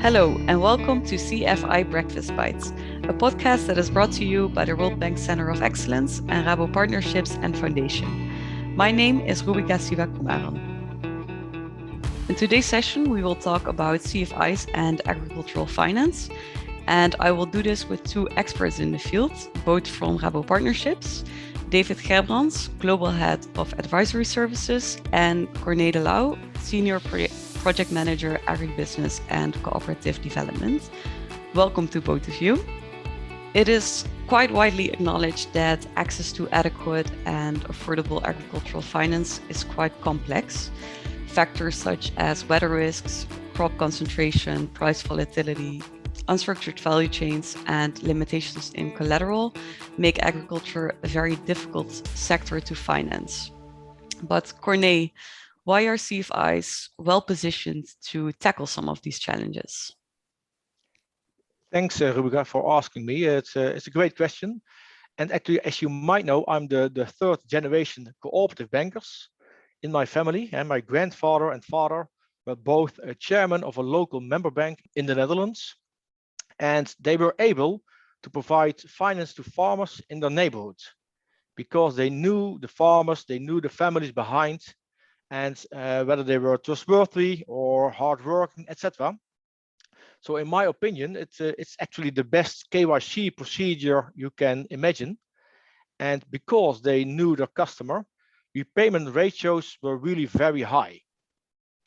Hello, and welcome to CFI Breakfast Bytes, a podcast that is brought to you by the World Bank Center of Excellence and Rabo Partnerships and Foundation. My name is Rubiga Sivakumaran. In today's session, we will talk about CFIs and agricultural finance, and I will do this with two experts in the field, both from Rabo Partnerships, David Gerbrands, Global Head of Advisory Services, and Corne Louw, Senior Project Manager, Agribusiness and Cooperative Development. Welcome to both of you. It is quite widely acknowledged that access to adequate and affordable agricultural finance is quite complex. Factors such as weather risks, crop concentration, price volatility, unstructured value chains, and limitations in collateral make agriculture a very difficult sector to finance. But Corne, why are CFIs well positioned to tackle some of these challenges? Thanks, Rubiga, for asking me. It's a great question. And actually, as you might know, I'm the third generation cooperative bankers in my family, and my grandfather and father were both a chairman of a local member bank in the Netherlands. And they were able to provide finance to farmers in their neighborhood because they knew the farmers, they knew the families behind, and whether they were trustworthy or hardworking, etc. So in my opinion, it's actually the best KYC procedure you can imagine. And because they knew their customer, repayment ratios were really very high.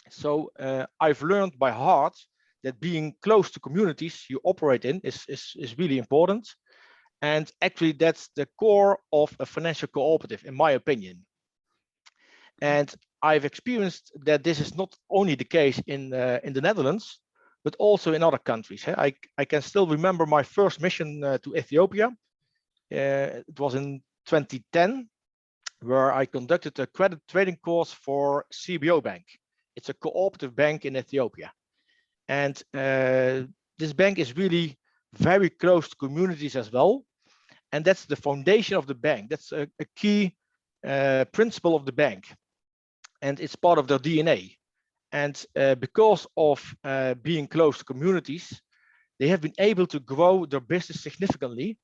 So I've learned by heart that being close to communities you operate in is really important. And actually that's the core of a financial cooperative, in my opinion. And I've experienced that this is not only the case in the Netherlands, but also in other countries. I can still remember my first mission to Ethiopia. It was in 2010, where I conducted a credit trading course for CBO Bank. It's a cooperative bank in Ethiopia. And this bank is really very close to communities as well. And that's the foundation of the bank. That's a key principle of the bank. And it's part of their DNA. And because of being close to communities, they have been able to grow their business significantly.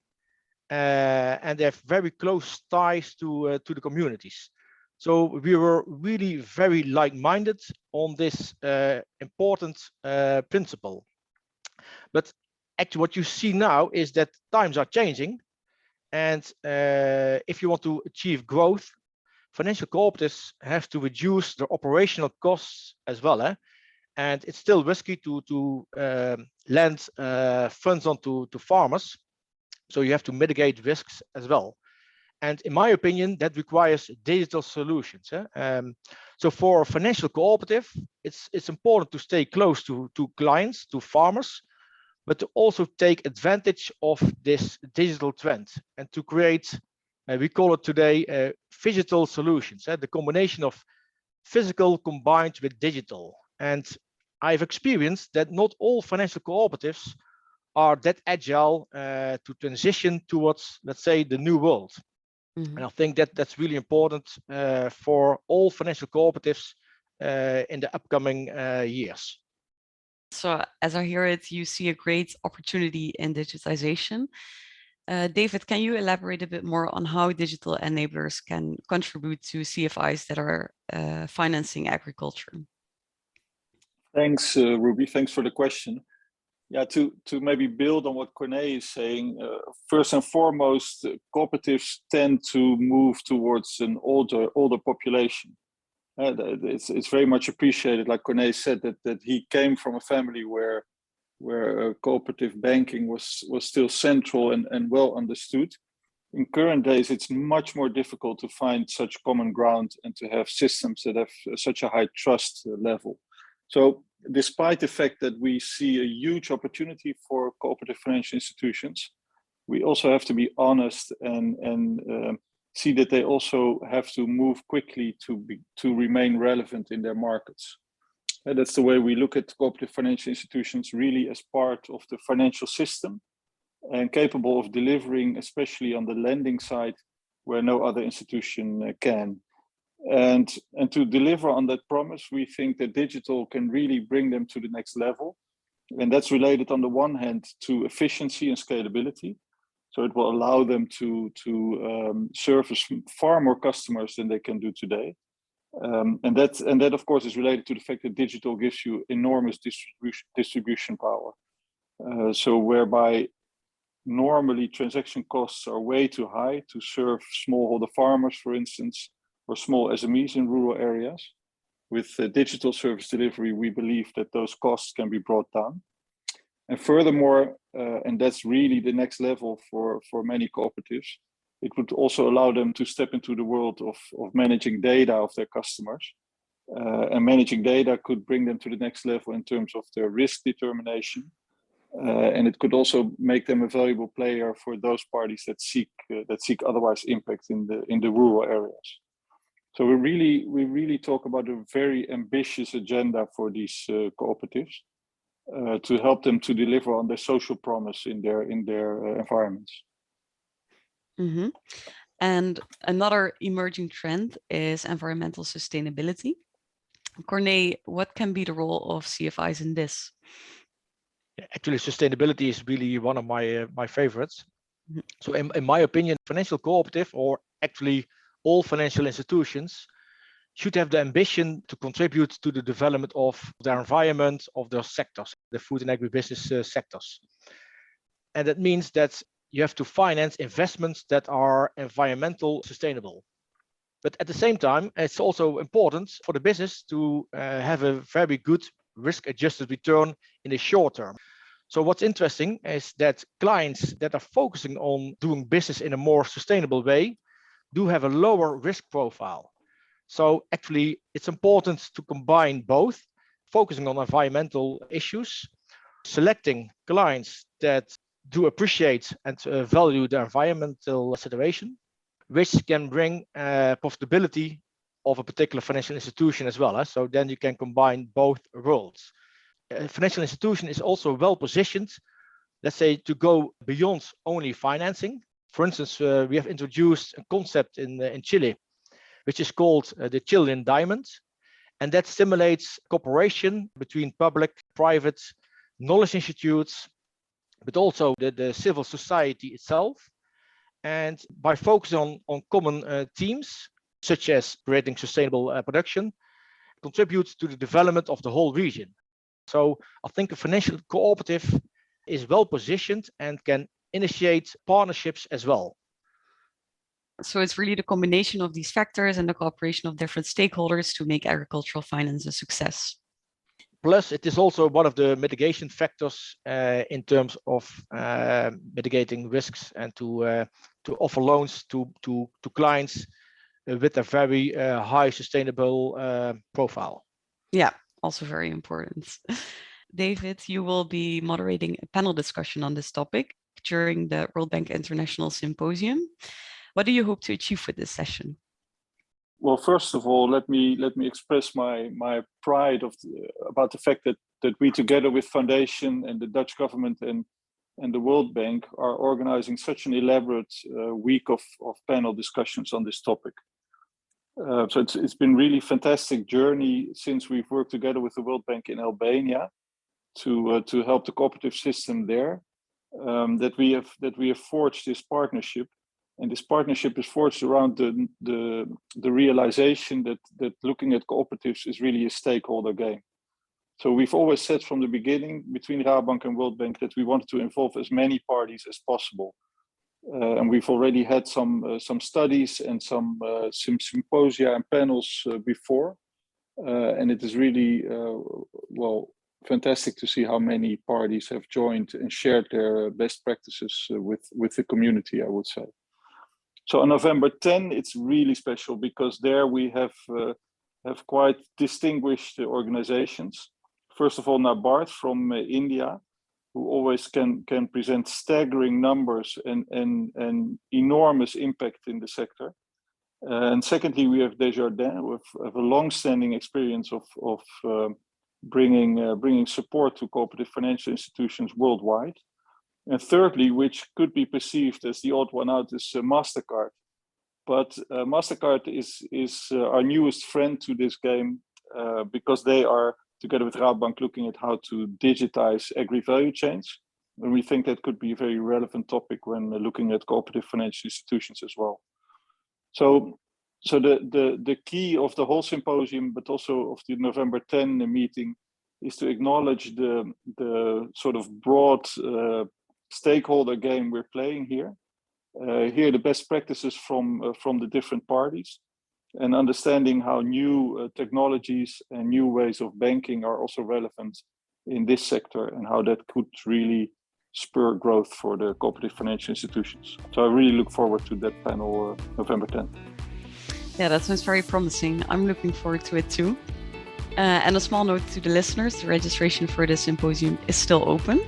And they have very close ties to the communities. So we were really very like-minded on this important principle. But actually what you see now is that times are changing. And if you want to achieve growth, financial cooperatives have to reduce their operational costs as well. And it's still risky to lend funds onto farmers. So you have to mitigate risks as well. And in my opinion, that requires digital solutions. So for a financial cooperative, it's important to stay close to clients, to farmers, but to also take advantage of this digital trend and to create, we call it today, phygital solutions, the combination of physical combined with digital. And I've experienced that not all financial cooperatives are that agile to transition towards, let's say, the new world. Mm-hmm. And I think that's really important for all financial cooperatives in the upcoming years. So as I hear it, you see a great opportunity in digitization. David, can you elaborate a bit more on how digital enablers can contribute to CFIs that are financing agriculture? Thanks, Ruby. Thanks for the question. Yeah, to maybe build on what Corne is saying, first and foremost, cooperatives tend to move towards an older population. It's very much appreciated, like Corne said, that he came from a family where cooperative banking was still central and well understood. In current days, it's much more difficult to find such common ground and to have systems that have such a high trust level. So despite the fact that we see a huge opportunity for cooperative financial institutions, we also have to be honest and see that they also have to move quickly to remain relevant in their markets. And that's the way we look at cooperative financial institutions, really as part of the financial system and capable of delivering, especially on the lending side, where no other institution can. And to deliver on that promise, we think that digital can really bring them to the next level. And that's related on the one hand to efficiency and scalability. So it will allow them to service far more customers than they can do today. And that of course is related to the fact that digital gives you enormous distribution power. So whereby normally transaction costs are way too high to serve smallholder farmers, for instance, or small SMEs in rural areas. With digital service delivery, we believe that those costs can be brought down. And furthermore, and that's really the next level for many cooperatives, it would also allow them to step into the world of managing data of their customers. And managing data could bring them to the next level in terms of their risk determination. And it could also make them a valuable player for those parties that seek otherwise impact in the rural areas. So we really talk about a very ambitious agenda for these cooperatives to help them to deliver on their social promise in their environments. Mm-hmm. And another emerging trend is environmental sustainability. Corne, what can be the role of CFIs in this? Actually, sustainability is really one of my favorites. Mm-hmm. So in my opinion, financial cooperative, or actually all financial institutions, should have the ambition to contribute to the development of their environment, of their sectors, the food and agribusiness sectors. And that means that you have to finance investments that are environmental sustainable. But at the same time, it's also important for the business to have a very good risk-adjusted return in the short term. So what's interesting is that clients that are focusing on doing business in a more sustainable way do have a lower risk profile. So actually, it's important to combine both, focusing on environmental issues, selecting clients that do appreciate and value the environmental situation, which can bring profitability of a particular financial institution as well. So then you can combine both worlds. A financial institution is also well positioned, let's say, to go beyond only financing. For instance, we have introduced a concept in Chile, which is called the Chilean Diamond. And that stimulates cooperation between public, private, knowledge institutes, but also the civil society itself. And by focusing on common themes, such as creating sustainable production, contributes to the development of the whole region. So I think a financial cooperative is well positioned and can initiate partnerships as well. So it's really the combination of these factors and the cooperation of different stakeholders to make agricultural finance a success. Plus, it is also one of the mitigation factors in terms of mitigating risks and to offer loans to clients with a very high sustainable profile. Yeah, also very important. David, you will be moderating a panel discussion on this topic during the World Bank International Symposium. What do you hope to achieve with this session? Well, first of all, let me express my pride about the fact that we, together with Foundation and the Dutch government and the World Bank, are organizing such an elaborate week of panel discussions on this topic. So it's been really fantastic journey since we've worked together with the World Bank in Albania to help the cooperative system there. That we have forged this partnership. And this partnership is forged around the realization that looking at cooperatives is really a stakeholder game. So we've always said from the beginning between Rabobank and World Bank that we wanted to involve as many parties as possible. And we've already had some studies and some symposia and panels before. And it is really, fantastic to see how many parties have joined and shared their best practices with the community, I would say. So on November 10, it's really special because there we have quite distinguished organizations. First of all, NABARD from India, who always can present staggering numbers and enormous impact in the sector. And secondly, we have Desjardins, who have a long-standing experience of bringing support to cooperative financial institutions worldwide. And thirdly, which could be perceived as the odd one out, is MasterCard. But MasterCard is our newest friend to this game because they are together with Rabobank, looking at how to digitize agri-value chains. And we think that could be a very relevant topic when looking at cooperative financial institutions as well. So the key of the whole symposium, but also of the November 10 meeting, is to acknowledge the sort of broad stakeholder game we're playing here. Hear the best practices from the different parties, and understanding how new technologies and new ways of banking are also relevant in this sector, and how that could really spur growth for the cooperative financial institutions. So I really look forward to that panel November 10th. Yeah, that sounds very promising. I'm looking forward to it too. And a small note to the listeners, the registration for the symposium is still open.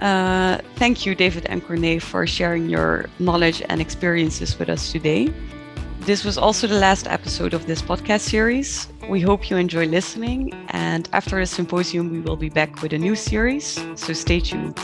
Thank you, David and Corne, for sharing your knowledge and experiences with us today. This was also the last episode of this podcast series. We hope you enjoy listening, and after the symposium, we will be back with a new series, so stay tuned.